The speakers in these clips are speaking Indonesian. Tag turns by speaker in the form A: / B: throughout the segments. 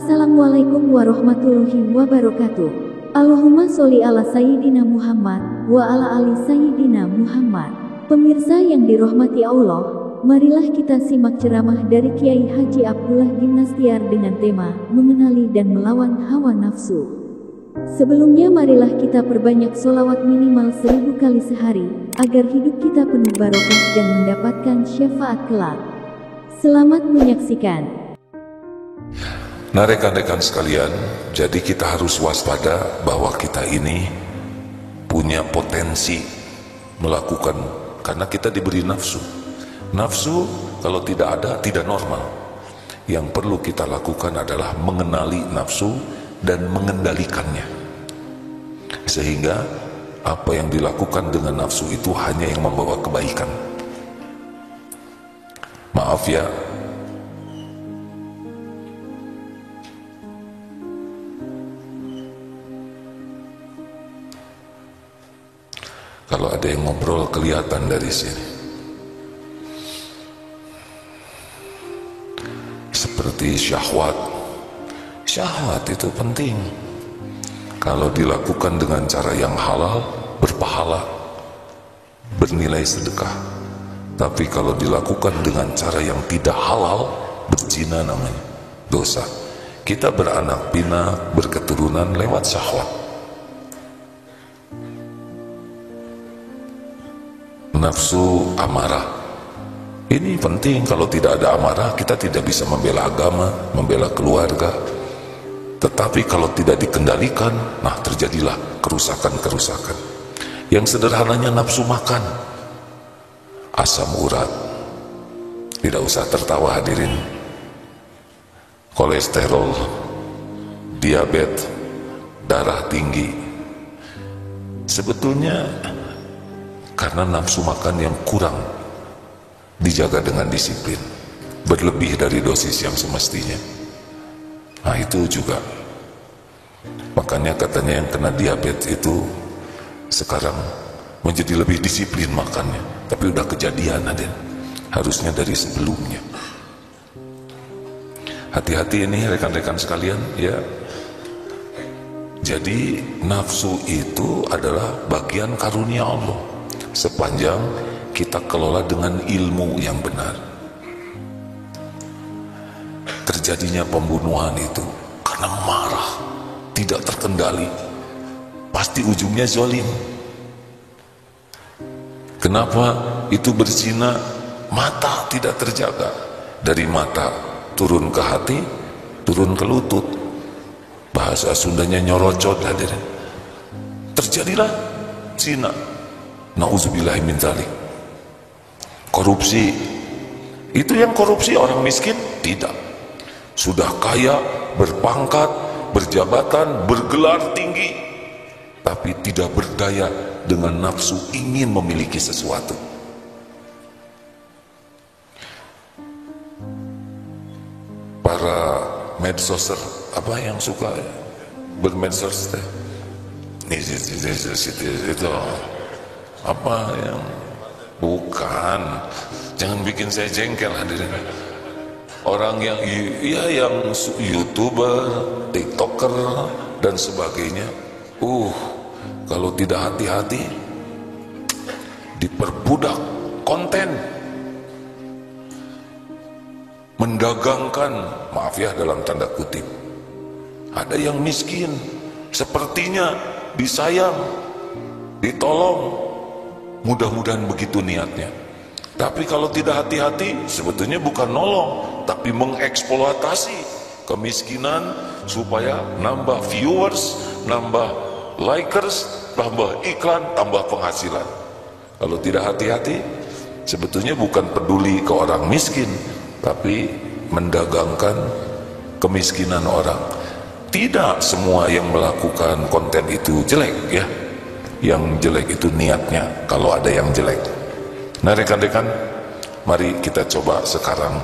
A: Assalamualaikum warahmatullahi wabarakatuh. Allahumma sholli ala Sayyidina Muhammad wa ala ali Sayyidina Muhammad. Pemirsa yang dirahmati Allah, marilah kita simak ceramah dari Kiai Haji Abdullah Gimnastiar dengan tema mengenali dan melawan hawa nafsu. Sebelumnya marilah kita perbanyak sholawat minimal 1000 kali sehari, agar hidup kita penuh barokah dan mendapatkan syafaat kelak. Selamat menyaksikan.
B: Nah rekan-rekan sekalian, jadi kita harus waspada bahwa kita ini punya potensi melakukan, karena kita diberi nafsu. Nafsu kalau tidak ada, tidak normal. Yang perlu kita lakukan adalah mengenali nafsu dan mengendalikannya. Sehingga apa yang dilakukan dengan nafsu itu hanya yang membawa kebaikan. Maaf ya, kalau ada yang ngobrol kelihatan dari sini. Seperti syahwat. Syahwat itu penting. Kalau dilakukan dengan cara yang halal, berpahala, bernilai sedekah. Tapi kalau dilakukan dengan cara yang tidak halal, berzina namanya, dosa. Kita beranak pinak, berketurunan lewat syahwat. Nafsu amarah. Ini penting, kalau tidak ada amarah kita tidak bisa membela agama, membela keluarga. Tetapi kalau tidak dikendalikan, nah terjadilah kerusakan-kerusakan. Yang sederhananya nafsu makan, asam urat, tidak usah tertawa hadirin, kolesterol, diabetes, darah tinggi, sebetulnya karena nafsu makan yang kurang dijaga dengan disiplin, berlebih dari dosis yang semestinya. Nah itu juga, makanya katanya yang kena diabetes itu sekarang menjadi lebih disiplin makannya. Tapi udah kejadian ada, harusnya dari sebelumnya. Hati-hati ini rekan-rekan sekalian ya. Jadi nafsu itu adalah bagian karunia Allah, sepanjang kita kelola dengan ilmu yang benar. Terjadinya pembunuhan itu karena marah, tidak terkendali, pasti ujungnya zalim. Kenapa itu berzina? Mata tidak terjaga, dari mata turun ke hati, turun ke lutut. Bahasa Sundanya nyorocot hadirin. Terjadilah zina. Nauzubillahi min dzalik. Korupsi. Itu yang korupsi orang miskin? Tidak. Sudah kaya, berpangkat, berjabatan, bergelar tinggi, tapi tidak berdaya dengan nafsu ingin memiliki sesuatu. Para medsoser apa yang suka bermedsos itu apa yang bukan, jangan bikin saya jengkel hadirin. Orang yang yang YouTuber, TikToker dan sebagainya, kalau tidak hati-hati diperbudak konten, mendagangkan, maaf ya dalam tanda kutip. Ada yang miskin, sepertinya disayang, ditolong, mudah-mudahan begitu niatnya. Tapi kalau tidak hati-hati, sebetulnya bukan nolong, tapi mengeksploitasi kemiskinan supaya nambah viewers, nambah likers, tambah iklan, tambah penghasilan. Kalau tidak hati-hati, sebetulnya bukan peduli ke orang miskin, tapi mendagangkan kemiskinan orang. Tidak semua yang melakukan konten itu jelek ya. Yang jelek itu niatnya, kalau ada yang jelek. Nah rekan-rekan, mari kita coba sekarang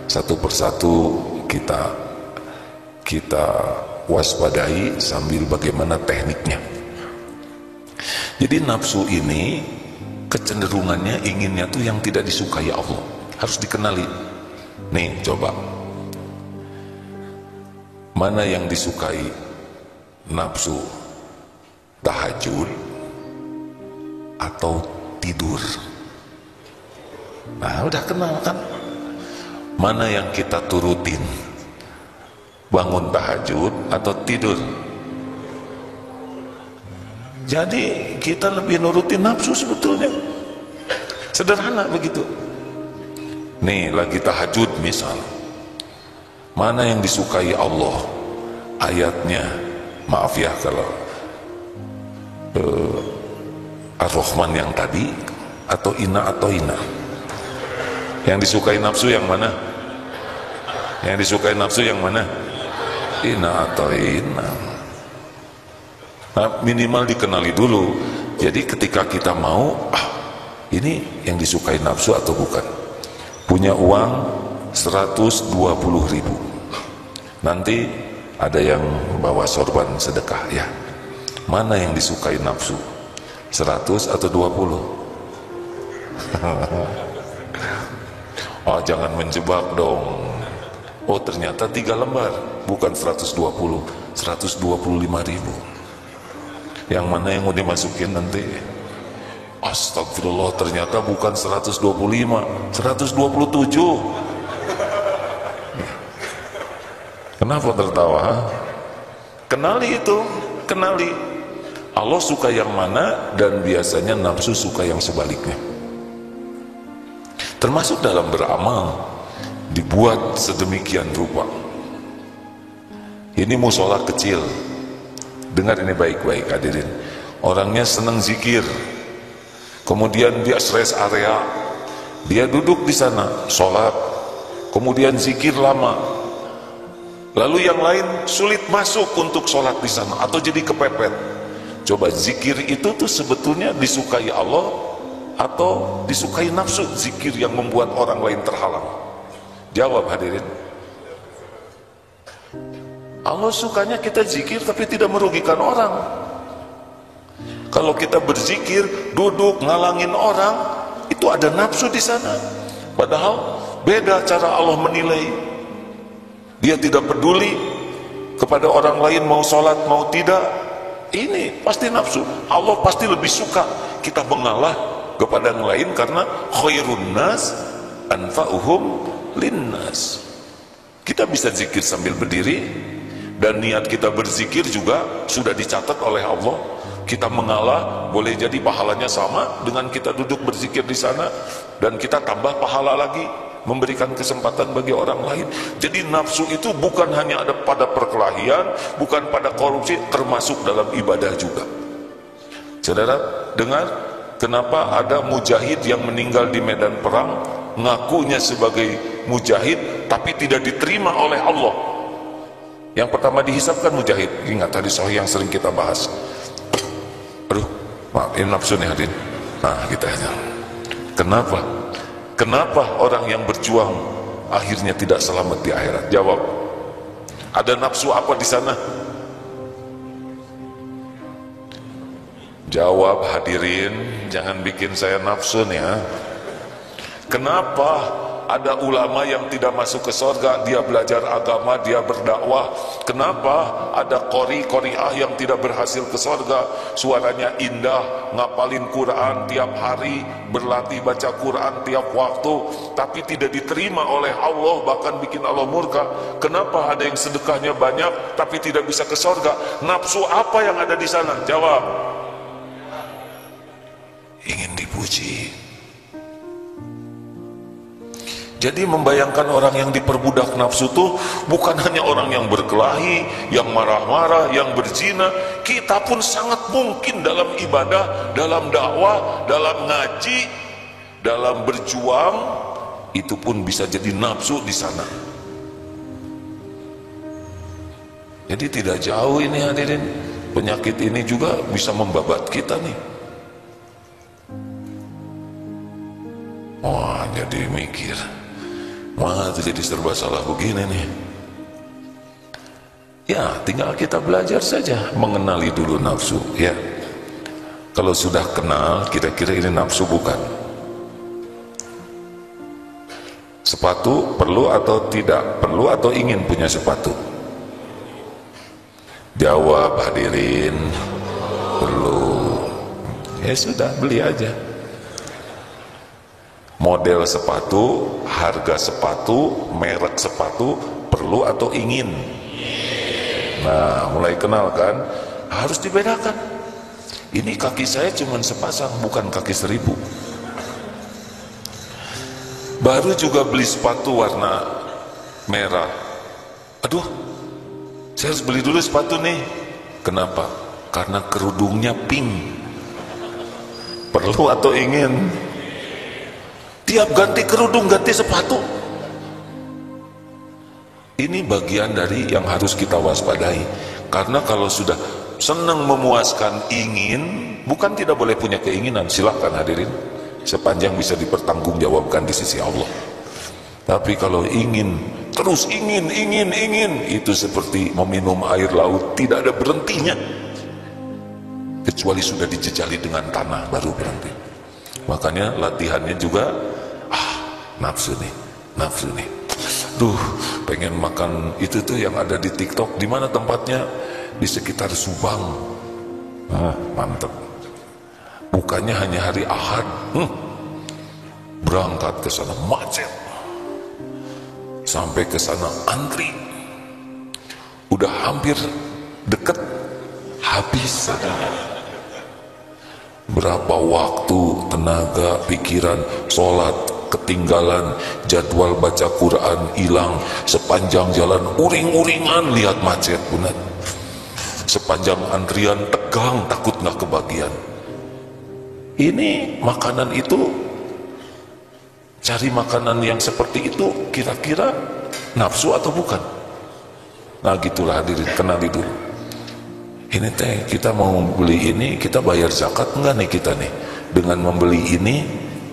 B: satu persatu kita waspadai sambil bagaimana tekniknya. Jadi nafsu ini kecenderungannya inginnya tuh yang tidak disukai Allah, harus dikenali. Nih coba, mana yang disukai, nafsu tahajud atau tidur? Nah, udah kenal kan? Mana yang kita turutin, bangun tahajud atau tidur? Jadi kita lebih nurutin nafsu sebetulnya. Sederhana begitu. Nih lagi tahajud misal, mana yang disukai Allah ayatnya? Maaf ya kalau Ar-Rahman yang tadi atau Ina atau Ina. Yang disukai nafsu yang mana? Yang disukai nafsu yang mana? Ina atau Ina. Nah, minimal dikenali dulu. Jadi ketika kita mau, ini yang disukai nafsu atau bukan? Punya uang 120.000. Nanti ada yang bawa sorban sedekah ya. Mana yang disukai nafsu? 100 atau 20? Oh, jangan menjebak dong. Oh, ternyata 3 lembar, bukan 120, 125.000. Yang mana yang mau dimasukin nanti? Astagfirullah, ternyata bukan 125, 127. Kenapa tertawa? Kenali itu, kenali. Allah suka yang mana, dan biasanya nafsu suka yang sebaliknya. Termasuk dalam beramal, dibuat sedemikian rupa. Ini musola kecil. Dengar ini baik-baik hadirin. Orangnya senang zikir, kemudian dia rest area, dia duduk di sana, sholat, kemudian zikir lama. Lalu yang lain sulit masuk untuk sholat di sana atau jadi kepepet. Coba zikir itu tuh sebetulnya disukai Allah atau disukai nafsu? Zikir yang membuat orang lain terhalang. Jawab hadirin. Allah sukanya kita zikir tapi tidak merugikan orang. Kalau kita berzikir duduk ngalangin orang, itu ada nafsu di sana. Padahal beda cara Allah menilai. Dia tidak peduli kepada orang lain mau sholat mau tidak. Ini pasti nafsu. Allah pasti lebih suka kita mengalah kepada yang lain karena khairun nas anfa'uhum linnas. Kita bisa zikir sambil berdiri, dan niat kita berzikir juga sudah dicatat oleh Allah. Kita mengalah boleh jadi pahalanya sama dengan kita duduk berzikir di sana, dan kita tambah pahala lagi memberikan kesempatan bagi orang lain. Jadi nafsu itu bukan hanya ada pada perkelahian, bukan pada korupsi, termasuk dalam ibadah juga. Saudara dengar, kenapa ada mujahid yang meninggal di medan perang, ngakunya sebagai mujahid tapi tidak diterima oleh Allah? Yang pertama dihisapkan mujahid. Ingat tadi sahih yang sering kita bahas. Aduh, maaf, ini nafsu nih hadirin. Nah, kita hanya. Kenapa? Kenapa orang yang berjuang akhirnya tidak selamat di akhirat? Jawab. Ada nafsu apa di sana? Jawab hadirin, jangan bikin saya nafsu nih ya. Kenapa ada ulama yang tidak masuk ke surga? Dia belajar agama, dia berdakwah. Kenapa ada qori'ah yang tidak berhasil ke surga? Suaranya indah, ngapalin Quran tiap hari, berlatih baca Quran tiap waktu, tapi tidak diterima oleh Allah, bahkan bikin Allah murka. Kenapa ada yang sedekahnya banyak tapi tidak bisa ke surga? Nafsu apa yang ada di sana? Jawab. Ingin dipuji. Jadi membayangkan orang yang diperbudak nafsu tuh bukan hanya orang yang berkelahi, yang marah-marah, yang berzina. Kita pun sangat mungkin dalam ibadah, dalam dakwah, dalam ngaji, dalam berjuang, itu pun bisa jadi nafsu di sana. Jadi tidak jauh ini hadirin, penyakit ini juga bisa membabat kita nih. Wah, jadi mikir, wah jadi serba salah begini nih. Ya, tinggal kita belajar saja mengenali dulu nafsu ya. Kalau sudah kenal, kira-kira ini nafsu bukan? Sepatu perlu atau tidak? Perlu atau ingin punya sepatu? Jawab hadirin. Perlu. Ya sudah, beli aja. Model sepatu, harga sepatu, merek sepatu, perlu atau ingin? Nah, mulai kenal kan? Harus dibedakan. Ini kaki saya cuma sepasang, bukan kaki 1000. Baru juga beli sepatu warna merah. Aduh, saya harus beli dulu sepatu nih. Kenapa? Karena kerudungnya pink. Perlu atau ingin? Tiap ganti kerudung ganti sepatu. Ini bagian dari yang harus kita waspadai. Karena kalau sudah senang memuaskan ingin, bukan tidak boleh punya keinginan, silahkan hadirin, sepanjang bisa dipertanggungjawabkan di sisi Allah. Tapi kalau ingin, terus ingin, itu seperti meminum air laut, tidak ada berhentinya. Kecuali sudah dijejali dengan tanah, baru berhenti. Makanya latihannya juga, nafsu nih. Duh, pengen makan itu tuh yang ada di TikTok. Di mana tempatnya? Di sekitar Subang. Mantep. Bukannya hanya hari Ahad. Berangkat ke sana macet. Sampai ke sana antri. Udah hampir deket, habis. Berapa waktu, tenaga, pikiran, sholat ketinggalan, jadwal baca Quran hilang, sepanjang jalan uring-uringan lihat macet, benar. Sepanjang antrian tegang, takut nggak kebagian. Ini makanan itu, cari makanan yang seperti itu, kira-kira nafsu atau bukan? Nah gitulah hadirin, kenali dulu. Ini teh, kita mau beli ini, kita bayar zakat enggak nih kita nih? Dengan membeli ini,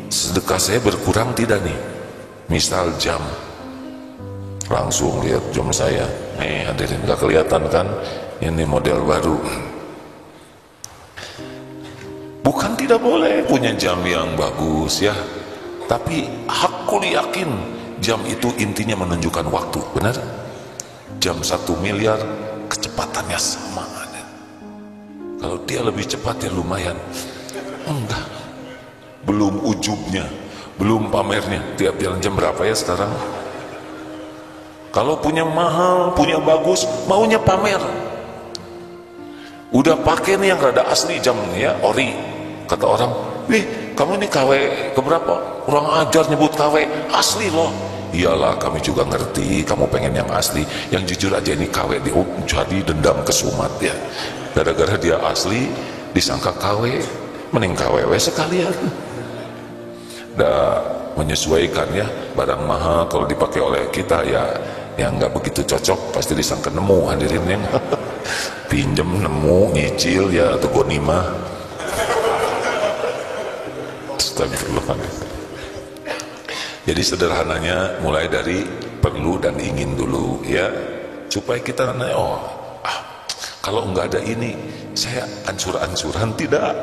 B: sedekah saya berkurang tidak nih? Misal jam, langsung lihat jam saya. Nih hadirin, gak kelihatan kan? Ini model baru. Bukan tidak boleh punya jam yang bagus ya, tapi hakul yakin jam itu intinya menunjukkan waktu, benar? Jam 1 miliar kecepatannya sama. Kalau dia lebih cepat ya lumayan. Enggak. Belum ujubnya, belum pamernya. Tiap jalan jam berapa ya sekarang? Kalau punya mahal, punya bagus, maunya pamer. Udah pakai nih yang rada asli jam ya, ori. Kata orang, "Wih, kamu ini KW keberapa?" Kurang ajar nyebut KW, asli loh. Iyalah, kami juga ngerti kamu pengen yang asli. Yang jujur aja ini KW jadi dendam kesumat ya. Gara-gara dia asli disangka KW, mending KWW sekalian. Udah menyesuaikan ya, barang mahal kalau dipakai oleh kita ya yang nggak begitu cocok pasti disangka nemu, hadirin yang pinjem nemu, nyicil ya atau gonimah. Astagfirullahaladzim. Jadi sederhananya mulai dari perlu dan ingin dulu ya, supaya kita kalau nggak ada ini saya ancur-ancuran, tidak.